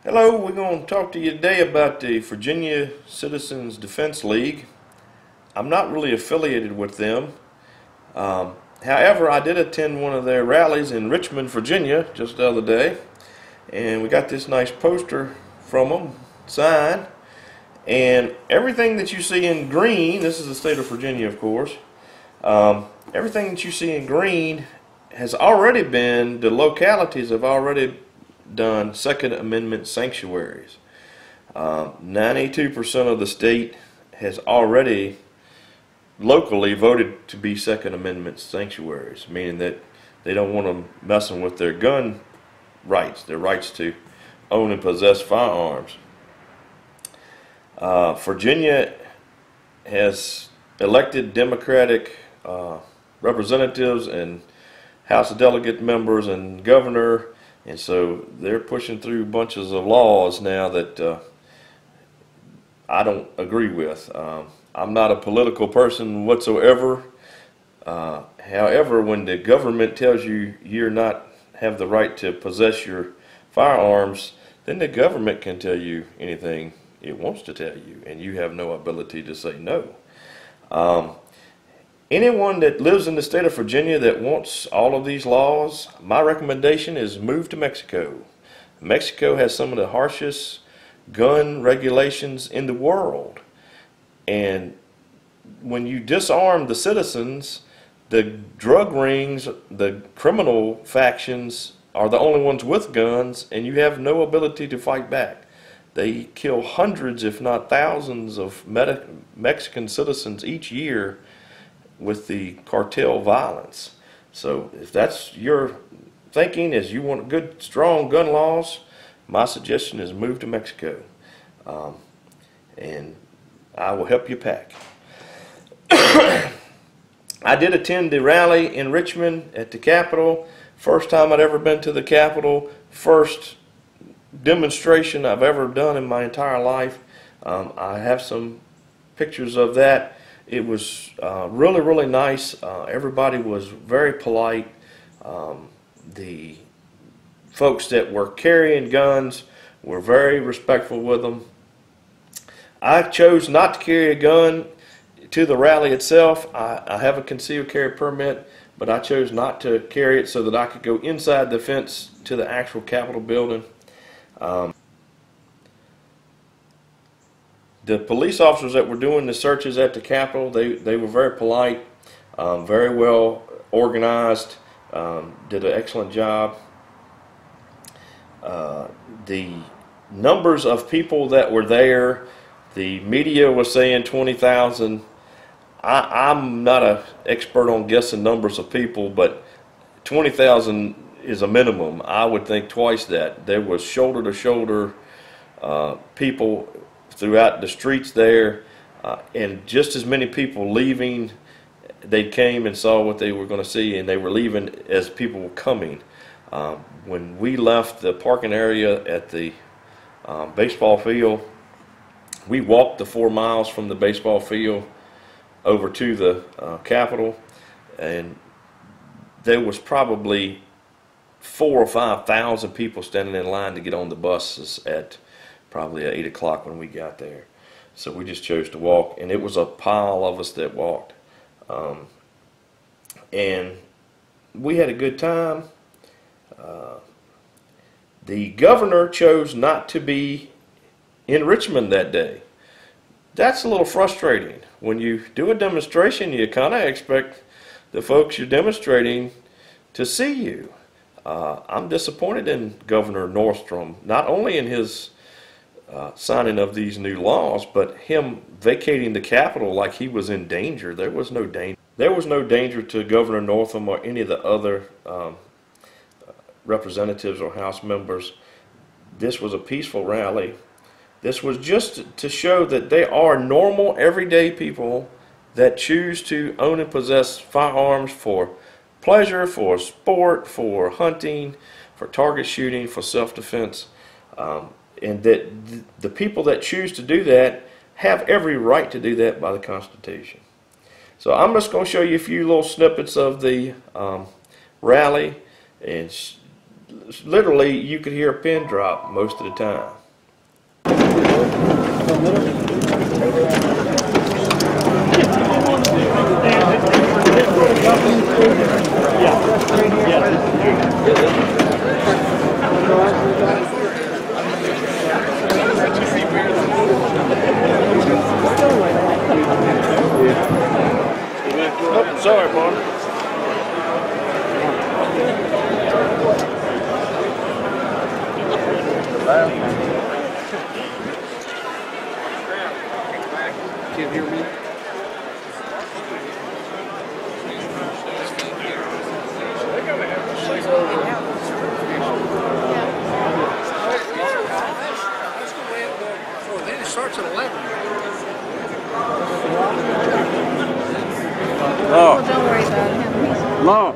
Hello, we're going to talk to you today about the Virginia Citizens Defense League. I'm not really affiliated with them. However, I did attend one of their rallies in Richmond, Virginia just the other day, and we got this nice poster from them, signed, and everything that you see in green, this is the state of Virginia, of course, everything that you see in green has already been, the localities have already done Second Amendment sanctuaries. 92% of the state has already locally voted to be Second Amendment sanctuaries, meaning that they don't want them messing with their gun rights, their rights to own and possess firearms. Virginia has elected Democratic representatives and House of Delegate members and governor. And so they're pushing through bunches of laws now that I don't agree with. I'm not a political person whatsoever. However, when the government tells you you're not have the right to possess your firearms, then the government can tell you anything it wants to tell you, and you have no ability to say no. Anyone that lives in the state of Virginia that wants all of these laws, my recommendation is move to Mexico. Mexico has some of the harshest gun regulations in the world. And when you disarm the citizens, the drug rings, the criminal factions are the only ones with guns, and you have no ability to fight back. They kill hundreds, if not thousands, of Mexican citizens each year with the cartel violence. So if that's your thinking, is you want good, strong gun laws, my suggestion is move to Mexico. And I will help you pack. I did attend the rally in Richmond at the Capitol. First time I'd ever been to the Capitol. First demonstration I've ever done in my entire life. I have some pictures of that. It was really, really nice. Everybody was very polite. The folks that were carrying guns were very respectful with them. I chose not to carry a gun to the rally itself. I have a concealed carry permit, but I chose not to carry it so that I could go inside the fence to the actual Capitol building. The police officers that were doing the searches at the Capitol, they were very polite, very well organized, did an excellent job. The numbers of people that were there, the media was saying 20,000. I'm not an expert on guessing numbers of people, but 20,000 is a minimum. I would think twice that. There was shoulder to shoulder people throughout the streets there, and just as many people leaving. They came and saw what they were going to see, and they were leaving as people were coming. When we left the parking area at the baseball field, we walked the 4 miles from the baseball field over to the Capitol, and there was probably 4,000 or 5,000 people standing in line to get on the buses at probably at 8 o'clock when we got there. So we just chose to walk, and it was a pile of us that walked. And we had a good time. The governor chose not to be in Richmond that day. That's a little frustrating. When you do a demonstration, you kind of expect the folks you're demonstrating to see you. I'm disappointed in Governor Nordstrom, not only in his signing of these new laws, but him vacating the Capitol like he was in danger. There was no danger. There was no danger to Governor Northam or any of the other representatives or House members. This was a peaceful rally. This was just to show that they are normal, everyday people that choose to own and possess firearms for pleasure, for sport, for hunting, for target shooting, for self-defense. And that the people that choose to do that have every right to do that by the Constitution. So I'm just going to show you a few little snippets of the rally and literally you could hear a pin drop most of the time. Oh, sorry, boy. Can't hear me. Then it starts at 11. Oh, don't worry about him. No.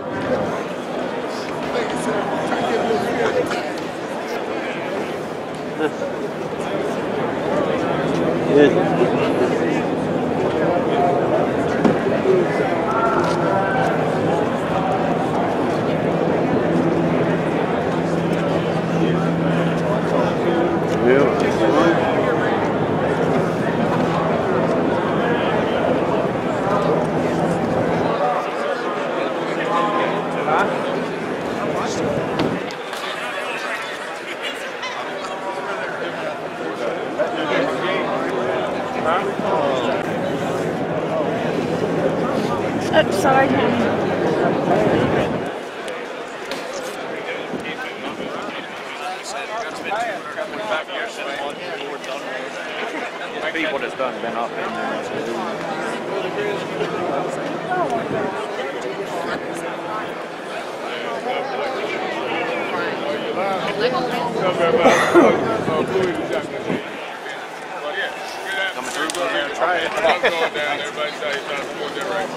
Oh, sorry. People that's done been up in there. Coming through there, try it. I'm going down. Everybody say it's not going there right.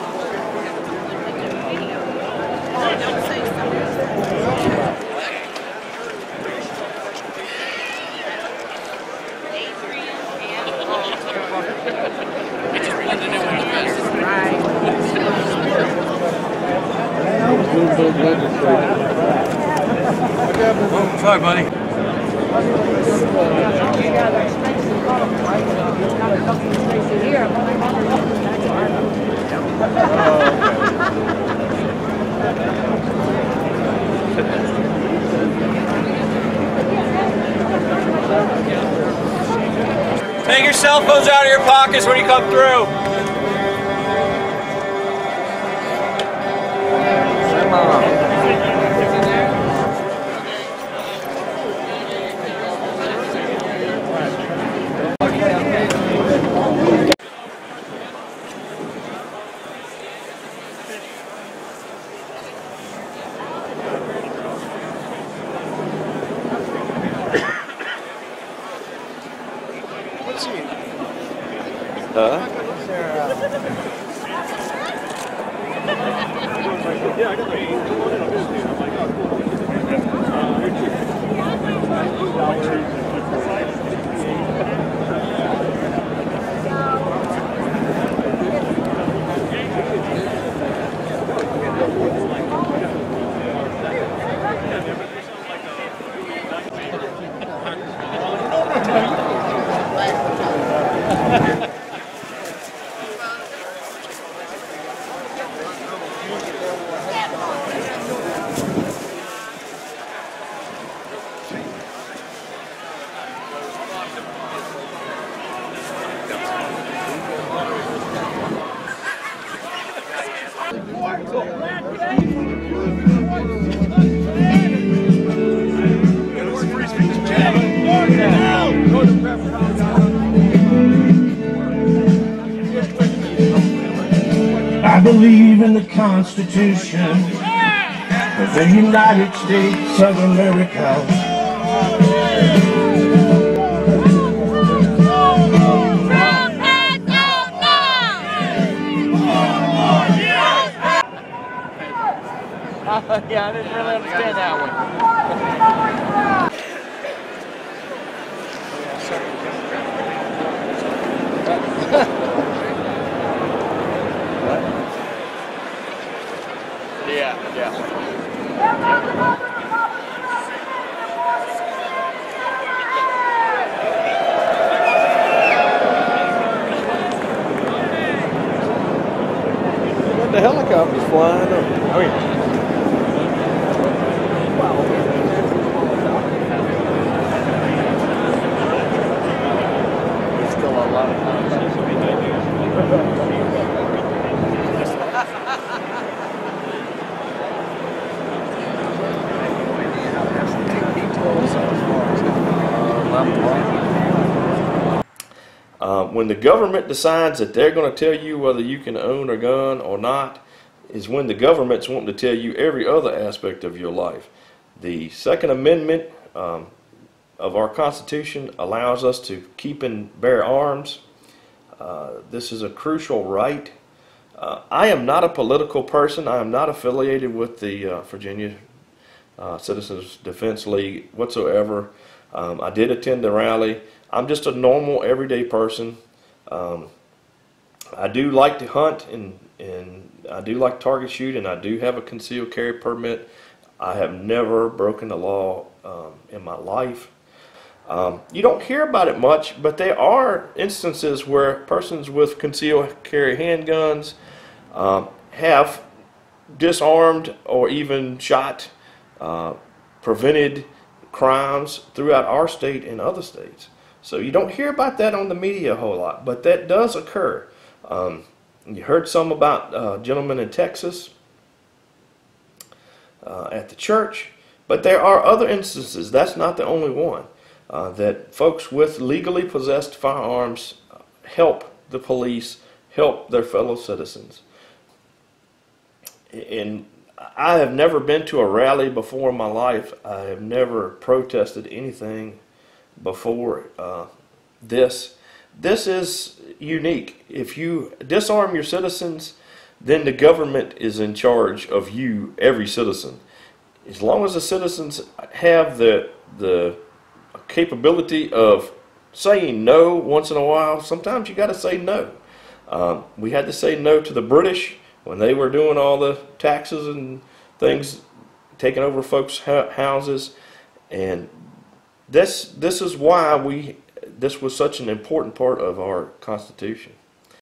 Sorry, buddy. Take your cell phones out of your pockets when you come through. I believe in the Constitution of the United States of America. Yeah, I didn't really understand that one. Yeah, yeah. helicopters flying up. Oh yeah. There's still a lot of When the government decides that they're going to tell you whether you can own a gun or not, is when the government's wanting to tell you every other aspect of your life. The Second Amendment of our Constitution allows us to keep and bear arms. This is a crucial right. I am not a political person. I am not affiliated with the Virginia Citizens Defense League whatsoever. I did attend the rally. I'm just a normal, everyday person. I do like to hunt, and I do like target shoot, and I do have a concealed carry permit. I have never broken the law in my life. You don't hear about it much, but there are instances where persons with concealed carry handguns have disarmed or even shot, prevented crimes throughout our state and other states. So you don't hear about that on the media a whole lot, but that does occur. You heard some about a gentleman in Texas at the church, but there are other instances, that's not the only one, that folks with legally possessed firearms help the police, help their fellow citizens. And I have never been to a rally before in my life. I have never protested anything before this. This is unique. If you disarm your citizens, then the government is in charge of you, every citizen. As long as the citizens have the capability of saying no once in a while, sometimes you got to say no. We had to say no to the British when they were doing all the taxes and things, taking over folks' houses, and this is why this was such an important part of our Constitution.